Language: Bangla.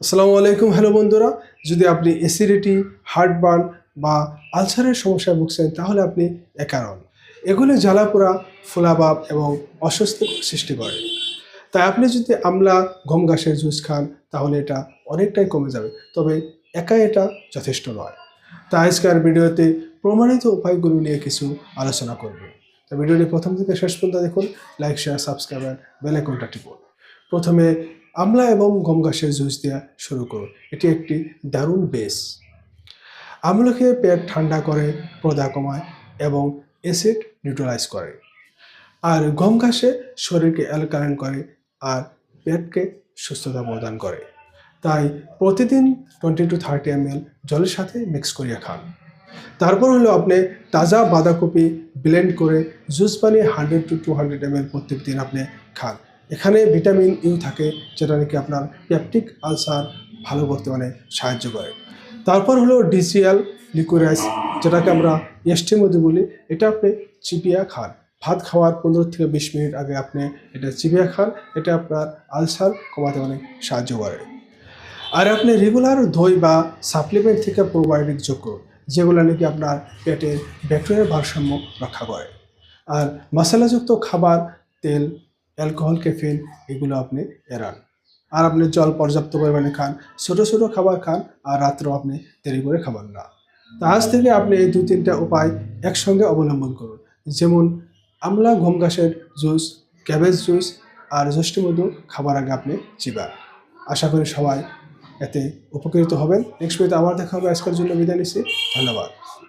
আসসালামু আলাইকুম। হ্যালো বন্ধুরা, যদি আপনি অ্যাসিডিটি, হার্টবার্ন বা আলসারের সমস্যায় ভুগছেন তাহলে আপনি একা নন। এগুলি জ্বালাপোড়া, ফোলাভাব এবং অস্বস্তি সৃষ্টি করে। তাই আপনি যদি আমলা গম ঘাসের জুস খান তাহলে এটা অনেকটাই কমে যাবে, তবে একা এটা যথেষ্ট নয়। তাই আজকের ভিডিওতে প্রমাণিত উপায়গুলো নিয়ে কিছু আলোচনা করব। তো ভিডিওটি প্রথম থেকে শেষ পর্যন্ত দেখুন, লাইক, শেয়ার, সাবস্ক্রাইব আর বেল আইকনটা টিপুন। প্রথমে আমলা এবং গম ঘাসের জুস দেওয়া শুরু করুন। এটি একটি দারুণ বেস। আমলা খেয়ে পেট ঠান্ডা করে, প্রদাহ কমায় এবং অ্যাসিড নিউট্রালাইজ করে। আর গম ঘাসে শরীরকে অ্যালকালাইন করে আর পেটকে সুস্থতা প্রদান করে। তাই প্রতিদিন 20 to 30 ml জলের সাথে মিক্স করিয়া খান। তারপর হলো আপনি তাজা বাঁধাকপি ব্লেন্ড করে জুস বানিয়ে 100 to 200 ml প্রত্যেক দিন আপনি খান। এখানে ভিটামিন ইউ থাকে, যেটা নাকি আপনার পেপটিক আলসার ভালো করতে সাহায্য করে। তারপর হলো ডিসিএল লিকুইরাইস, যেটাকে আমরা এসটির মধ্যে বলি। এটা আপনি চিবিয়ে খান। ভাত খাওয়ার 15 থেকে 20 মিনিট আগে আপনি এটা চিবিয়ে খান। এটা আপনার আলসার কমাতে সাহায্য করে। আর আপনি রেগুলার দই বা সাপ্লিমেন্ট থেকে প্রোবায়োটিক যোগ করুন, যেগুলো নাকি আপনার পেটের ব্যাকটেরিয়ার ভারসাম্য রক্ষা করে। আর মশলাযুক্ত খাবার, তেল, অ্যালকোহল, ক্যাফিন এগুলো আপনি এড়ান। আর আপনি জল পর্যাপ্ত পরিমাণে খান, ছোটো ছোটো খাবার খান, আর রাত্রেও আপনি দেরি করে খাবার না। তা আজ থেকে আপনি এই 2-3টা উপায় একসঙ্গে অবলম্বন করুন, যেমন আমলা গম ঘাসের জুস, ক্যাবেজ জুস আর যষ্টি মধু খাবার আগে আপনি চিবান। আশা করি সবাই এতে উপকৃত হবেন। নেক্সট ভিডিওতে আবার দেখা হবে। আজকের জন্য বিদায় নিচ্ছি। ধন্যবাদ।